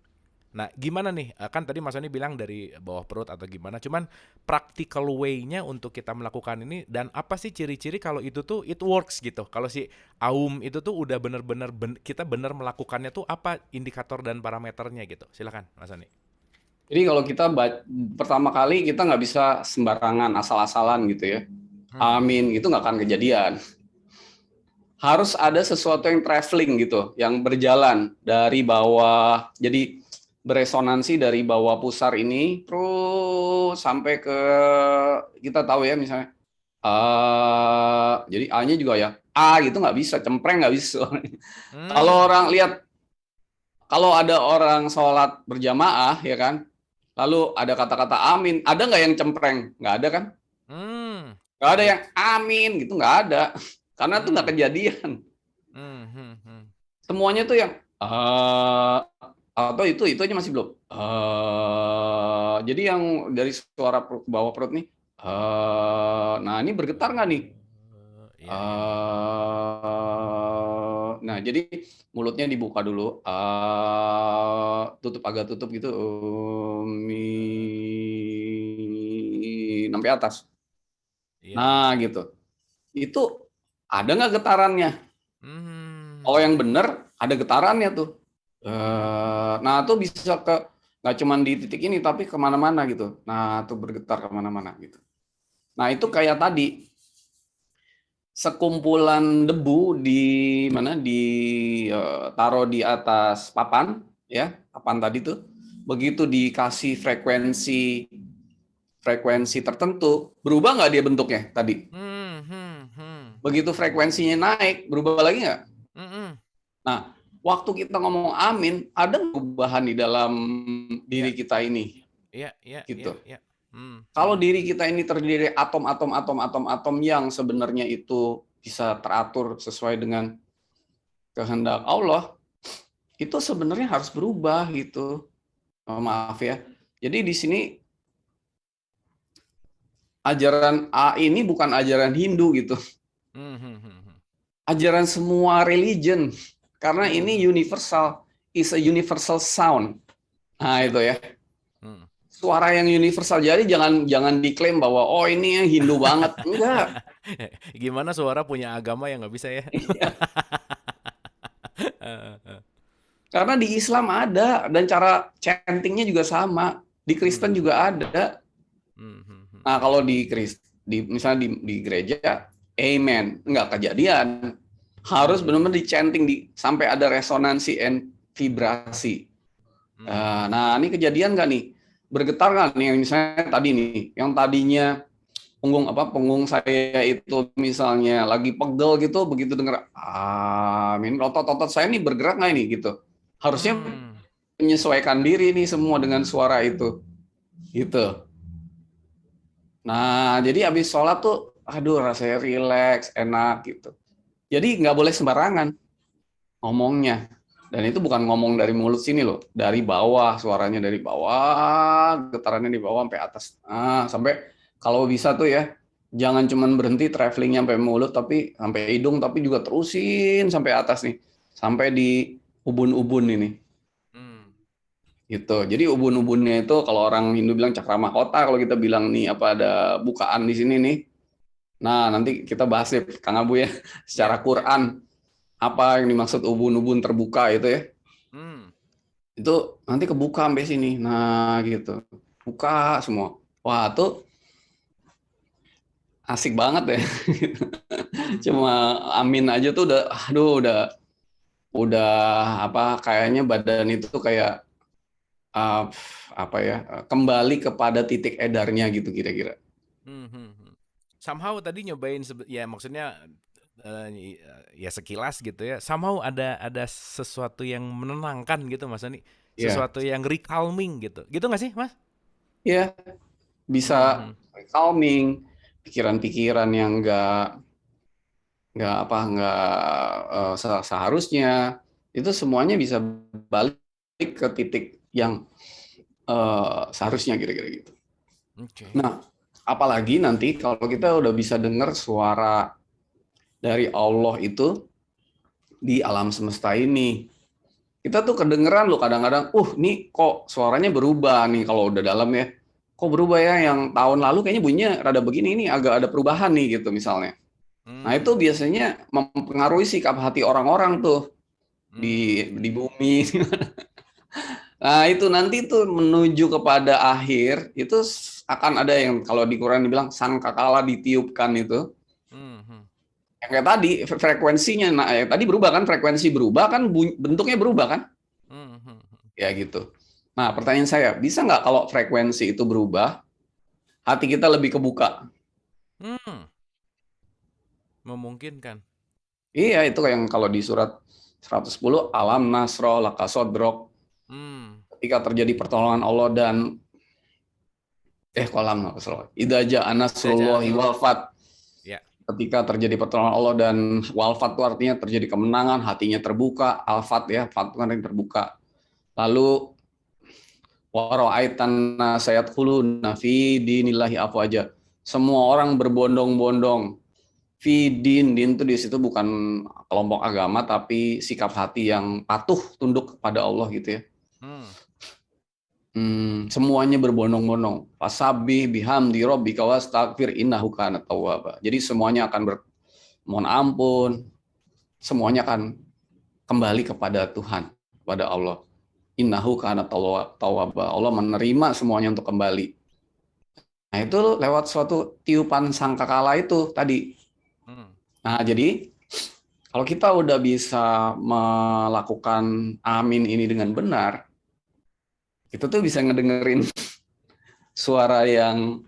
Nah, gimana nih? Kan tadi Mas Sony bilang dari bawah perut atau gimana, cuman practical way-nya untuk kita melakukan ini, dan apa sih ciri-ciri kalau itu tuh it works gitu. Kalau si aum itu tuh udah bener-bener kita bener melakukannya tuh apa indikator dan parameternya gitu. Silakan Mas Sony. Jadi kalau kita pertama kali kita nggak bisa sembarangan asal-asalan gitu ya. Hmm. Amin itu nggak akan kejadian. Harus ada sesuatu yang traveling gitu, yang berjalan dari bawah. Jadi beresonansi dari bawah pusar ini terus sampai ke, kita tahu ya misalnya Jadi A-nya juga ya A gitu, nggak bisa, cempreng nggak bisa. Kalau Hmm. orang lihat, kalau ada orang sholat berjamaah ya kan, lalu ada kata-kata amin, ada nggak yang cempreng? Nggak ada kan? Hmm. Nggak ada Ya. yang amin gitu, nggak ada. Karena itu nggak Hmm. kejadian. Hmm. Hmm. Hmm. Semuanya tuh yang atau itu aja masih belum. Jadi yang dari suara ke bawah perut nih. Nah ini bergetar nggak nih? Iya, iya, iya. Nah jadi mulutnya dibuka dulu. Tutup, agak tutup gitu. Sampai atas. Iya, iya. Nah gitu. Itu ada nggak getarannya? Oh Hmm. yang benar ada getarannya tuh. Hmm. Nah tuh bisa ke, nggak cuma di titik ini tapi kemana-mana gitu. Nah tuh bergetar kemana-mana gitu. Nah itu kayak tadi sekumpulan debu di mana, di taruh di atas papan ya, papan tadi tuh begitu dikasih frekuensi frekuensi tertentu, berubah nggak dia bentuknya tadi? Hmm. Hmm. Hmm. Begitu frekuensinya naik, berubah lagi nggak? Hmm. Nah, waktu kita ngomong amin, ada perubahan di dalam Iya, diri kita ini, iya, iya, iya, gitu. iya. Hmm. Kalau Hmm. diri kita ini terdiri atom-atom yang sebenarnya itu bisa teratur sesuai dengan kehendak Allah, itu sebenarnya harus berubah gitu. Maaf ya. Jadi di sini ajaran A ini bukan ajaran Hindu gitu. Hmm. Hmm. Hmm. Ajaran semua religion. Karena Hmm. ini Hmm. universal, is a universal sound. Nah, Siap. itu ya. Hmm. Suara yang universal. Jadi jangan jangan diklaim bahwa oh ini yang Hindu banget. Enggak. Gimana suara punya agama yang nggak bisa ya? Karena di Islam ada, dan cara chantingnya juga sama. Di Kristen Hmm. juga ada. Hmm. Hmm. Hmm. Nah, kalau misalnya di gereja, amen, nggak kejadian. Harus Hmm. benar-benar di-chanting sampai ada resonansi and vibrasi. Hmm. Nah, ini kejadian nggak nih? Bergetar nggak nih? Misalnya tadi nih, yang tadinya punggung saya itu misalnya lagi pegel gitu, begitu dengar amin, otot-otot saya nih bergerak nggak ini gitu? Harusnya Hmm. menyesuaikan diri nih semua dengan suara itu, gitu. Nah, jadi habis sholat tuh, aduh rasanya rileks, enak gitu. Jadi nggak boleh sembarangan ngomongnya. Dan itu bukan ngomong dari mulut sini loh, dari bawah, suaranya dari bawah, getarannya di bawah sampai atas. Sampai kalau bisa tuh ya, jangan cuman berhenti travelingnya sampai mulut, tapi sampai hidung, tapi juga terusin sampai atas nih, sampai di ubun-ubun ini. Hmm. Gitu. Jadi ubun-ubunnya itu kalau orang Hindu bilang cakramahkota, kalau kita bilang nih apa ada bukaan di sini nih. Nah, nanti kita bahas ya Kang Abu ya Ya, secara ya. Quran apa yang dimaksud ubun-ubun terbuka itu ya. Hmm. Itu nanti kebuka sampai sini. Nah, gitu. Buka semua. Wah, tuh asik banget ya. Hmm. Cuma Hmm. amin aja tuh udah aduh udah apa kayaknya badan itu tuh kayak uh, apa ya? Kembali kepada titik edarnya gitu kira-kira. Hmm. Hmm. Hmm. Somehow tadi nyobain ya maksudnya ya sekilas gitu ya. Somehow ada sesuatu yang menenangkan gitu Mas Ani. Ya. Sesuatu yang recalming gitu. Gitu nggak sih Mas? Ya, Hmm. bisa Hmm. calming pikiran-pikiran yang nggak seharusnya itu semuanya bisa balik ke titik yang seharusnya kira-kira gitu. Oke. Nah, apalagi nanti kalau kita udah bisa dengar suara dari Allah itu di alam semesta ini. Kita tuh kedengeran loh kadang-kadang, nih kok suaranya berubah nih kalau udah dalam ya. Kok berubah ya, yang tahun lalu kayaknya bunyinya rada begini, ini agak ada perubahan nih gitu misalnya. Nah itu Hmm. biasanya mempengaruhi sikap hati orang-orang tuh Hmm. di bumi. Nah itu nanti tuh menuju kepada akhir, itu akan ada yang kalau di Quran dibilang sangkakala ditiupkan itu. Hmm. Hmm. Yang kayak tadi frekuensinya, nah tadi berubah kan, frekuensi berubah kan, bentuknya berubah kan, Hmm. Hmm. ya gitu. Nah pertanyaan saya, bisa nggak kalau frekuensi itu berubah, hati kita lebih kebuka? Hmm. Memungkinkan. Iya, itu yang kalau di surat 110, alam nasro laka sodrok, Hmm. ketika terjadi pertolongan Allah dan kolam apa salah. Idza ja'a Jaja nasrullahi Nasrullah. wal fath. Ya. Ketika terjadi pertolongan Allah dan walfat itu artinya terjadi kemenangan, hatinya terbuka, alfat ya, fat itu kan yang terbuka. Lalu wara'aitan sayadkhuluna fi dinillahi afwaja. Semua orang berbondong-bondong fi din itu di situ bukan kelompok agama tapi sikap hati yang patuh tunduk kepada Allah gitu ya. Hmm. Semuanya berbondong-bondong. Fasabbih bihamdi rabbika wastaghfir innahu kana tawwaba. Jadi semuanya akan mohon ampun, semuanya akan kembali kepada Tuhan, kepada Allah. Innahu kana tawwaba. Allah menerima semuanya untuk kembali. Nah, itu lewat suatu tiupan sangkakala itu tadi. Hmm. Nah, jadi kalau kita udah bisa melakukan amin ini dengan benar, itu tuh bisa ngedengerin suara yang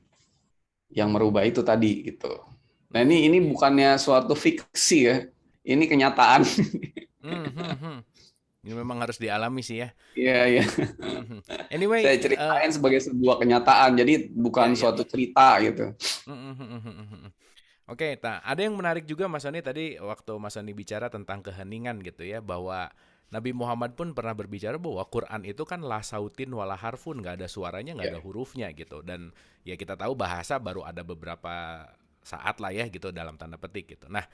merubah itu tadi gitu. Nah, ini Oke. bukannya suatu fiksi ya. Ini kenyataan. Hmm, hmm, hmm. Ini memang harus dialami sih ya. Iya, iya. Mhm. Anyway, Saya ceritain sebagai sebuah kenyataan, jadi ya, bukan ya. suatu cerita gitu. Mhm, mhm, mhm, mhm. Oke, ada yang menarik juga Mas Soni tadi waktu Mas Soni bicara tentang keheningan gitu ya, bahwa Nabi Muhammad pun pernah berbicara bahwa Quran itu kan la sautin wala harfun, nggak ada suaranya, nggak ada Ya. hurufnya gitu. Dan ya kita tahu bahasa baru ada beberapa saat lah ya gitu dalam tanda petik gitu. Nah,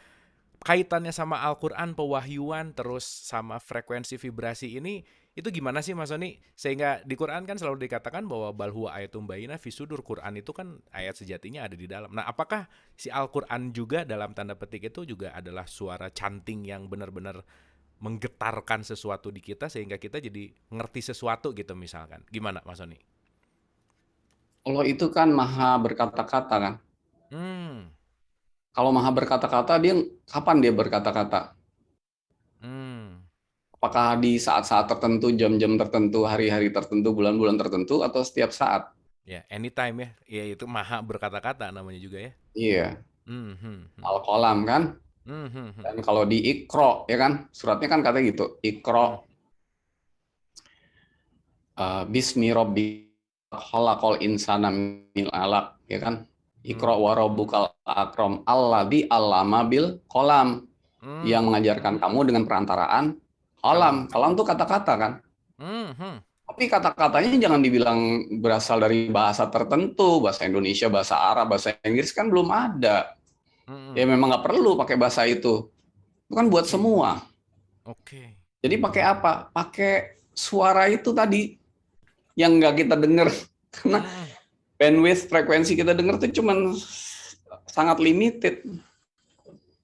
kaitannya sama Al-Quran, pewahyuan, terus sama frekuensi vibrasi ini, itu gimana sih Mas Soni? Sehingga di Quran kan selalu dikatakan bahwa bal huwa ayatum bayyinah fi sudur. Quran itu kan ayat sejatinya ada di dalam. Nah, apakah si Al-Quran juga dalam tanda petik itu juga adalah suara canting yang benar-benar menggetarkan sesuatu di kita sehingga kita jadi ngerti sesuatu gitu misalkan. Gimana Mas Soni? Allah itu kan maha berkata-kata kan. Hmm. Kalau maha berkata-kata, dia kapan dia berkata-kata? Hmm. Apakah di saat-saat tertentu, jam-jam tertentu, hari-hari tertentu, bulan-bulan tertentu, atau setiap saat? Ya, anytime ya. Ya itu maha berkata-kata namanya juga ya. Iya, Hmm, hmm, hmm. Al-Qalam kan. Hmm, hmm, hmm. Dan kalau di Iqra, ya kan, suratnya kan katanya gitu. Hmm. Iqra bismi rabbi khalaqal insana min alaq, ya kan. Iqra Hmm. wa rabbukal akram alladzi allama bil qalam, yang Hmm. mengajarkan kamu dengan perantaraan Kalam. kalam. Kalam tuh kata-kata kan. Hmm, hmm. Tapi kata-katanya jangan dibilang berasal dari bahasa tertentu, bahasa Indonesia, bahasa Arab, bahasa Inggris kan belum ada. Ya Hmm. memang nggak perlu pakai bahasa itu. Itu kan buat Oke. semua. Oke. Jadi pakai apa? Pakai suara itu tadi yang nggak kita dengar. Karena Hmm. bandwidth frekuensi kita dengar tuh cuman sangat limited.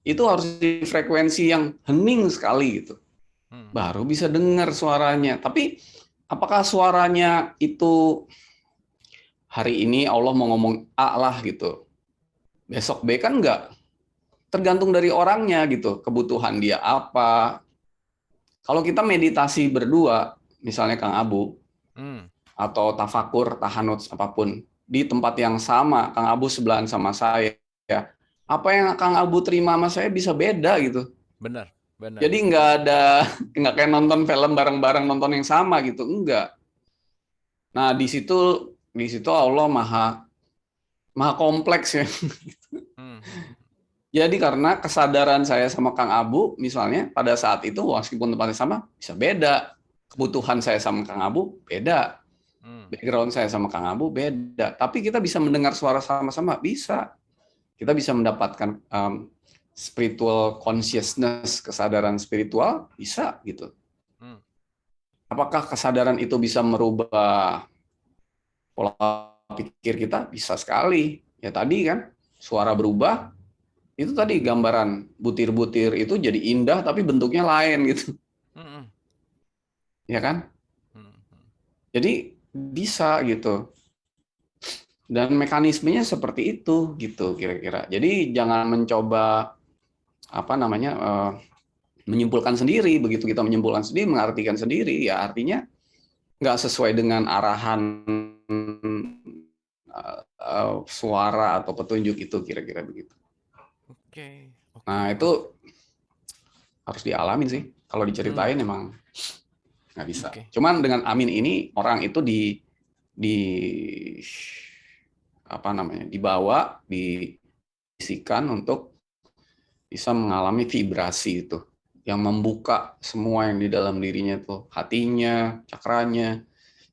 Itu harus di frekuensi yang hening sekali gitu. Hmm. Baru bisa dengar suaranya. Tapi apakah suaranya itu hari ini Allah mau ngomong A lah gitu, besok B kan enggak, tergantung dari orangnya gitu, kebutuhan dia apa. Kalau kita meditasi berdua, misalnya Kang Abu, Hmm. atau tafakur, tahanut, apapun, di tempat yang sama, Kang Abu sebelahan sama saya, ya, apa yang Kang Abu terima sama saya bisa beda gitu. Benar, benar. Jadi nggak ada, nggak kayak nonton film bareng-bareng nonton yang sama gitu, enggak. Nah di situ Allah maha maha kompleks ya. Hmm. Hmm. Jadi karena kesadaran saya sama Kang Abu, misalnya pada saat itu meskipun tempatnya sama, bisa beda. Kebutuhan saya sama Kang Abu beda. Hmm. Background saya sama Kang Abu beda. Tapi kita bisa mendengar suara sama-sama, bisa. Kita bisa mendapatkan spiritual consciousness, kesadaran spiritual, bisa gitu. Hmm. Apakah kesadaran itu bisa merubah pola pikir kita? Bisa sekali. Ya tadi kan, suara berubah, itu tadi gambaran butir-butir itu jadi indah tapi bentuknya lain gitu, Hmm. ya kan. Hmm. Hmm. Jadi bisa gitu, dan mekanismenya seperti itu gitu kira-kira. Jadi jangan mencoba apa namanya menyimpulkan sendiri. Begitu kita menyimpulkan sendiri, mengartikan sendiri, ya artinya nggak sesuai dengan arahan suara atau petunjuk itu, kira-kira begitu. Oke. Nah, Oke, itu harus dialamin sih. Kalau Hmm, diceritain emang nggak bisa. oke. Cuman dengan Amin ini orang itu di apa namanya dibawa, dibisikan untuk bisa mengalami vibrasi itu yang membuka semua yang di dalam dirinya tuh, hatinya, cakranya,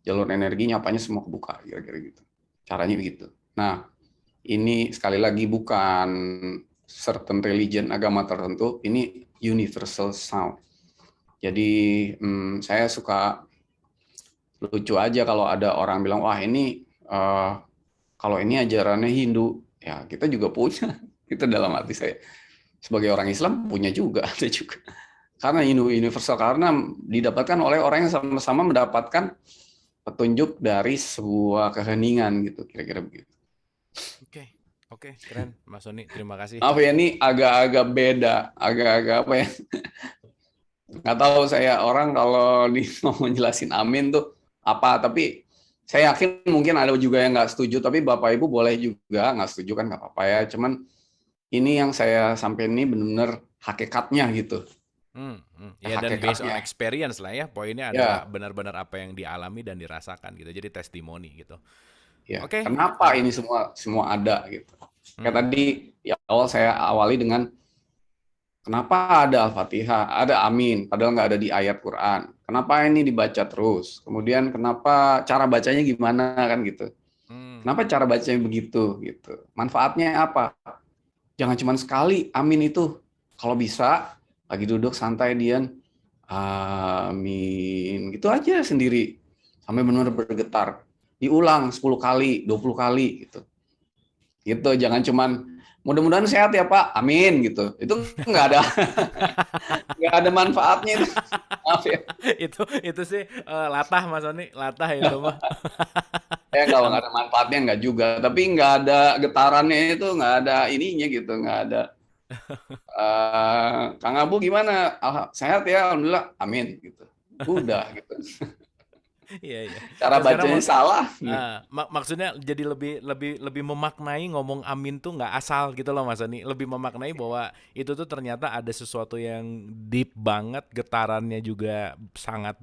jalur energinya, apanya semua kebuka, kira-kira gitu. Caranya begitu. Nah, ini sekali lagi bukan certain religion, agama tertentu, ini universal sound. Jadi saya suka lucu aja kalau ada orang bilang, wah ini kalau ini ajarannya Hindu, ya kita juga punya. Itu dalam hati saya. Sebagai orang Islam punya juga, ada juga. Karena universal, karena didapatkan oleh orang yang sama-sama mendapatkan petunjuk dari sebuah keheningan gitu, kira-kira begitu. Oke, oke, keren, Mas Sony. Terima kasih. Maaf ya, ini agak-agak beda, agak-agak apa ya? Nggak tahu saya orang kalau mau menjelasin amin tuh apa, tapi saya yakin mungkin ada juga yang nggak setuju, tapi Bapak Ibu boleh juga nggak setuju kan nggak apa-apa ya. Cuman ini yang saya sampaikan ini benar-benar hakikatnya gitu, Ya dan based on hakikatnya. experience lah ya. Poinnya adalah Ya, benar-benar apa yang dialami dan dirasakan gitu. Jadi testimoni gitu. ya. Oke, Kenapa ini semua semua ada gitu? Kayak hmm, tadi ya awal saya awali dengan kenapa ada Al-Fatihah, ada Amin, padahal nggak ada di ayat Quran. Kenapa ini dibaca terus? Kemudian kenapa cara bacanya gimana kan gitu? hmm, Kenapa cara bacanya begitu gitu? Manfaatnya apa? Jangan cuma sekali Amin itu. Kalau bisa lagi duduk santai Dian, Amin, gitu aja sendiri sampai benar-benar bergetar. Diulang 10 kali, 20 kali gitu. Gitu, jangan cuman mudah-mudahan sehat ya Pak, amin gitu. Itu nggak ada manfaatnya itu. Maaf ya. itu sih latah Mas Sony, latah itu mah. Ya kalau nggak Am- ada manfaatnya nggak juga, tapi nggak ada getarannya itu, nggak ada ininya gitu, nggak ada. Kang Abu gimana? Sehat ya, alhamdulillah, amin gitu. Udah gitu. Iya iya. Cara Kan sekarang bacanya salah. maksudnya jadi lebih lebih lebih memaknai ngomong amin tuh nggak asal gitu loh Mas Sony. Lebih memaknai bahwa itu tuh ternyata ada sesuatu yang deep banget, getarannya juga sangat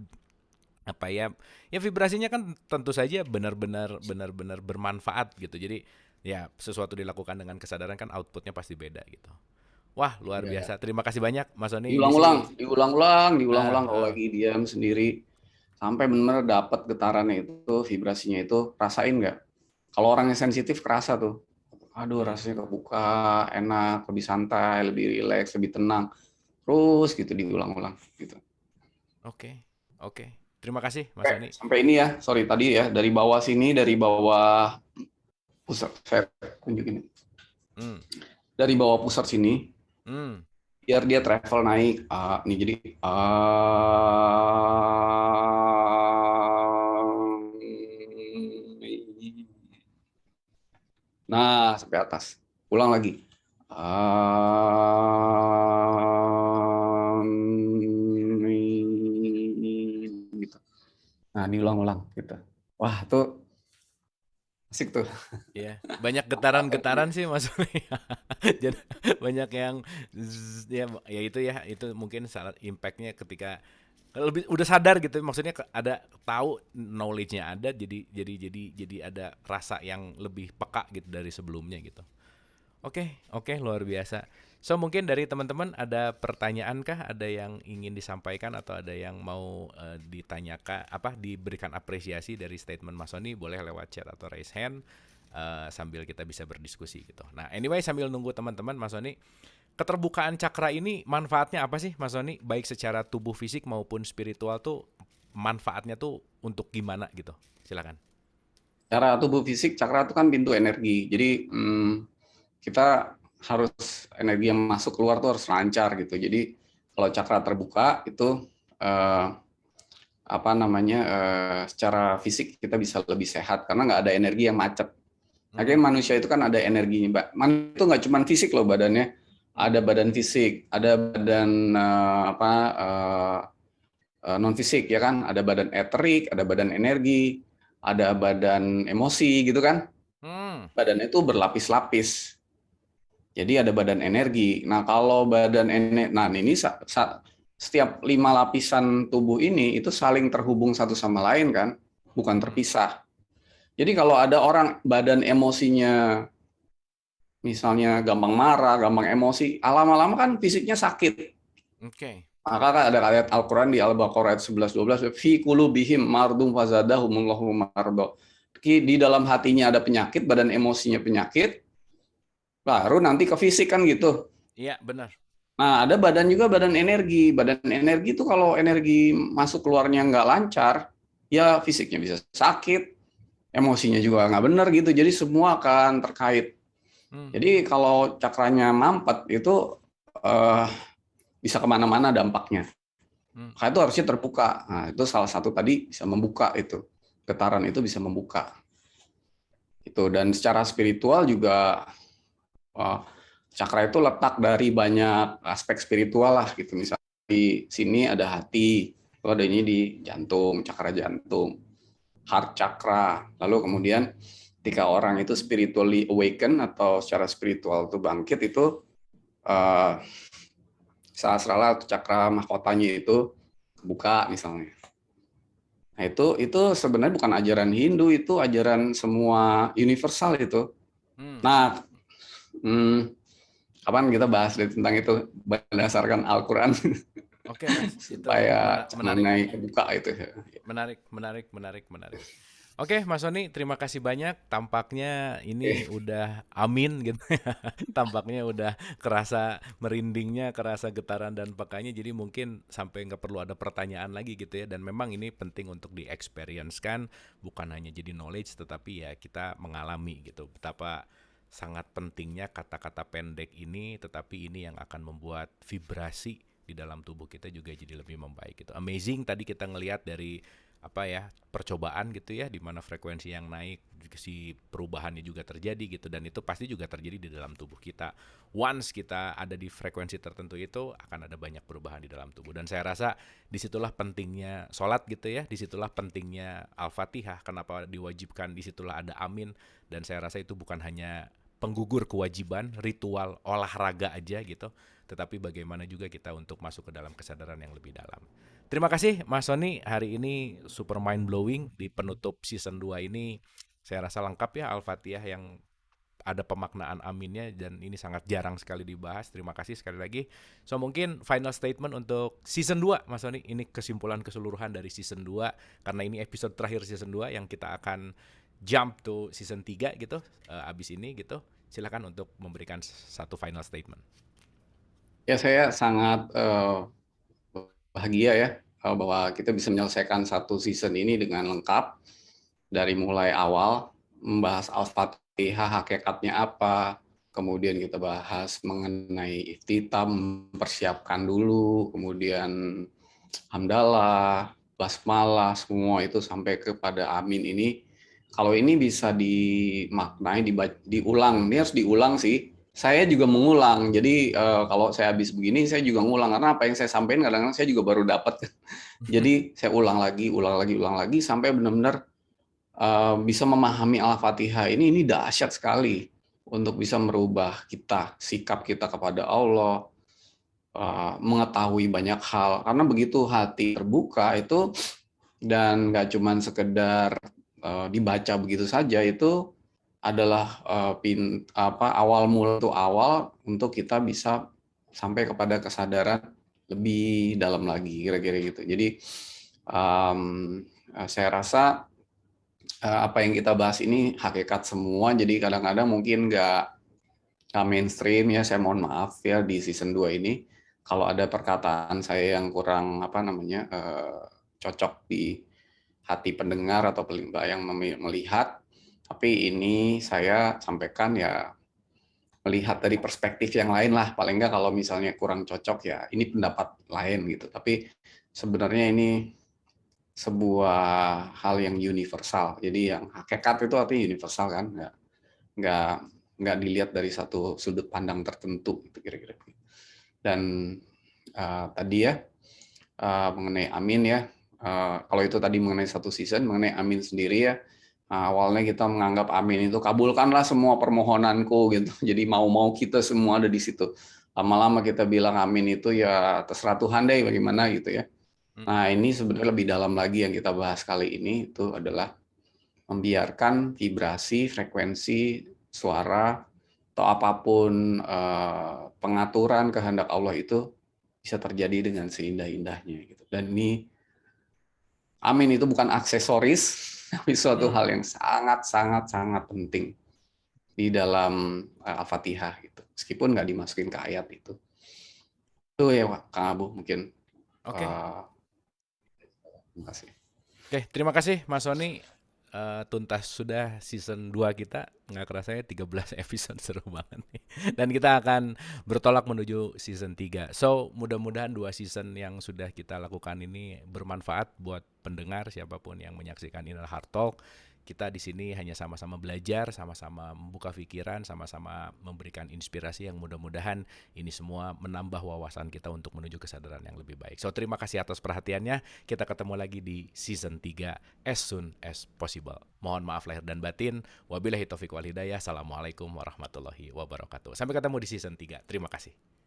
apa ya, ya vibrasinya kan tentu saja benar-benar bermanfaat gitu. Jadi ya sesuatu dilakukan dengan kesadaran kan outputnya pasti beda gitu. Wah luar Ya. biasa. Terima kasih banyak Mas Sony. Ini Diulang-ulang, sih diulang-ulang, ah, diulang-ulang kalau ah. lagi diam sendiri sampai benar dapat getarannya itu, vibrasinya itu, rasain nggak? Kalau orang yang sensitif kerasa tuh, aduh Hmm. rasanya kebuka, enak, lebih santai, lebih rileks, lebih tenang. Terus gitu diulang-ulang gitu. Oke, oke. Terima kasih Mas Oke, Sony. sampai ini ya, sorry tadi ya, dari bawah sini, dari bawah pusat, saya tunjukin. Hmm. Dari bawah pusat sini, Hmm. biar dia travel naik. Nih jadi, nah sampai atas. Ulang lagi. Gitu. Nah, diulang-ulang gitu. Wah, tuh asik tuh. Ya, banyak Manfaatnya banyak. getaran-getaran sih Mas Sony. Jadi banyak yang ya ya itu ya, itu mungkin salah impactnya ketika lebih udah sadar gitu maksudnya ada tahu knowledge-nya ada jadi ada rasa yang lebih peka gitu dari sebelumnya gitu. Oke, oke, luar biasa. So mungkin dari teman-teman ada pertanyaan kah? Ada yang ingin disampaikan atau ada yang mau ditanyakan apa diberikan apresiasi dari statement Mas Sony boleh lewat chat atau raise hand sambil kita bisa berdiskusi gitu. Nah, anyway sambil nunggu teman-teman Mas Sony, keterbukaan cakra ini manfaatnya apa sih Mas Sony? Baik secara tubuh fisik maupun spiritual tuh manfaatnya tuh untuk gimana gitu? Silakan. Cara tubuh fisik, cakra itu kan pintu energi. Jadi kita harus energi yang masuk keluar tuh harus lancar gitu. Jadi kalau cakra terbuka itu eh, apa namanya secara fisik kita bisa lebih sehat karena nggak ada energi yang macet. Akhirnya Hmm. manusia itu kan ada energinya, Mbak. Manusia itu nggak cuma fisik loh badannya. Ada badan fisik, ada badan apa non fisik ya kan, ada badan eterik, ada badan energi, ada badan emosi gitu kan. Hmm. Badannya itu berlapis-lapis. Jadi ada badan energi. Nah, kalau badan energi, nah ini setiap 5 lapisan tubuh ini itu saling terhubung satu sama lain kan, bukan terpisah. Jadi kalau ada orang badan emosinya misalnya gampang marah, gampang emosi, lama-lama kan fisiknya sakit. Oke. Maka kan ada ayat Al-Quran di Al-Baqarah ayat 11-12, fi qulubihim mardum fazadahumullahu mardo. Di dalam hatinya ada penyakit, badan emosinya penyakit, baru nanti ke fisik kan gitu. Iya, benar. Nah, ada badan juga badan energi. Badan energi itu kalau energi masuk keluarnya nggak lancar, ya fisiknya bisa sakit, emosinya juga nggak benar gitu. Jadi semua akan terkait. Jadi kalau cakranya mampet itu eh, bisa kemana-mana dampaknya. Maka itu harusnya terbuka. Nah, itu salah satu tadi bisa membuka itu. Getaran itu bisa membuka. Itu dan secara spiritual juga cakra itu letak dari banyak aspek spiritual lah gitu. Misalnya di sini ada hati, lalu ada ini di jantung, cakra jantung, heart chakra. Lalu kemudian ketika orang itu spiritually awaken atau secara spiritual itu bangkit itu sahasrara atau cakra mahkotanya itu kebuka misalnya. Nah, itu sebenarnya bukan ajaran Hindu, itu ajaran semua universal itu. Nah, kapan kita bahas tentang itu berdasarkan Al-Quran Oke, Mas. Itu supaya menarik. mengenai kebuka itu. Menarik. Oke, Mas Sony, terima kasih banyak. Tampaknya ini udah amin gitu ya. Tampaknya udah kerasa merindingnya, kerasa getaran dan pekanya. Jadi mungkin sampai nggak perlu ada pertanyaan lagi gitu ya. Dan memang ini penting untuk di-experience kan. Bukan hanya jadi knowledge, tetapi ya kita mengalami gitu. Betapa sangat pentingnya kata-kata pendek ini, tetapi ini yang akan membuat vibrasi di dalam tubuh kita juga jadi lebih membaik gitu. Amazing tadi kita ngelihat dari apa ya percobaan gitu ya di mana frekuensi yang naik si perubahannya juga terjadi gitu dan itu pasti juga terjadi di dalam tubuh kita. Once kita ada di frekuensi tertentu itu akan ada banyak perubahan di dalam tubuh dan saya rasa disitulah pentingnya sholat gitu ya, disitulah pentingnya Al-Fatihah, kenapa diwajibkan, disitulah ada amin dan saya rasa itu bukan hanya penggugur kewajiban, ritual olahraga aja gitu, tetapi bagaimana juga kita untuk masuk ke dalam kesadaran yang lebih dalam. Terima kasih Mas Sony, hari ini super mind blowing di penutup season 2 ini. Saya rasa lengkap ya Al-Fatihah yang ada pemaknaan aminnya dan ini sangat jarang sekali dibahas. Terima kasih sekali lagi. So mungkin final statement untuk season 2 Mas Sony. Ini kesimpulan keseluruhan dari season 2 karena ini episode terakhir season 2 yang kita akan jump to season 3 gitu abis ini gitu. Silakan untuk memberikan satu final statement. Ya, saya sangat bahagia ya bahwa kita bisa menyelesaikan satu season ini dengan lengkap dari mulai awal membahas Al-Fatihah hakikatnya apa, kemudian kita bahas mengenai iftitah, mempersiapkan dulu, kemudian hamdalah, basmalah, semua itu sampai kepada amin ini. Kalau ini bisa dimaknai, diulang, ini harus diulang sih. Saya juga mengulang, jadi kalau saya habis begini, saya juga ngulang karena apa yang saya sampaikan kadang-kadang saya juga baru dapat. Jadi saya ulang lagi, sampai benar-benar bisa memahami Al-Fatihah ini dahsyat sekali untuk bisa merubah kita, sikap kita kepada Allah, mengetahui banyak hal. Karena begitu hati terbuka itu dan nggak cuma sekedar dibaca begitu saja, itu adalah awal mula itu awal untuk kita bisa sampai kepada kesadaran lebih dalam lagi kira-kira gitu. Jadi saya rasa apa yang kita bahas ini hakikat semua. Jadi kadang-kadang mungkin nggak mainstream ya. Saya mohon maaf ya di season 2 ini kalau ada perkataan saya yang kurang cocok di hati pendengar atau yang melihat. Tapi ini saya sampaikan ya melihat dari perspektif yang lain lah. Paling nggak kalau misalnya kurang cocok ya ini pendapat lain gitu. Tapi sebenarnya ini sebuah hal yang universal. Jadi yang hakikat itu artinya universal kan, nggak nggak dilihat dari satu sudut pandang tertentu itu kira-kira. Dan tadi ya mengenai amin ya, kalau itu tadi mengenai satu season, mengenai amin sendiri ya, Nah, awalnya kita menganggap amin itu kabulkanlah semua permohonanku gitu. Jadi mau-mau kita semua ada di situ. Lama-lama kita bilang amin itu ya terserah Tuhan deh bagaimana gitu ya. Nah, ini sebenarnya lebih dalam lagi yang kita bahas kali ini itu adalah membiarkan vibrasi, frekuensi, suara atau apapun pengaturan kehendak Allah itu bisa terjadi dengan seindah-indahnya gitu. Dan ini amin itu bukan aksesoris, tapi suatu hal yang sangat sangat sangat penting di dalam Al-Fatihah gitu. Meskipun nggak dimasukin ke ayat itu. Itu ya Kang Abu mungkin. Oke. Uh, Terima kasih. Oke, terima kasih Mas Sony. Tuntas sudah season 2 kita. Nggak kerasa ya 13 episode, seru banget nih. Dan kita akan bertolak menuju season 3. So, mudah-mudahan 2 season yang sudah kita lakukan ini bermanfaat buat pendengar siapapun yang menyaksikan Inner Heart Talk. Kita di sini hanya sama-sama belajar, sama-sama membuka pikiran, sama-sama memberikan inspirasi yang mudah-mudahan ini semua menambah wawasan kita untuk menuju kesadaran yang lebih baik. So, terima kasih atas perhatiannya. Kita ketemu lagi di season 3 as soon as possible. Mohon maaf lahir dan batin. Wabillahi taufiq wal hidayah. Assalamualaikum warahmatullahi wabarakatuh. Sampai ketemu di season 3. Terima kasih.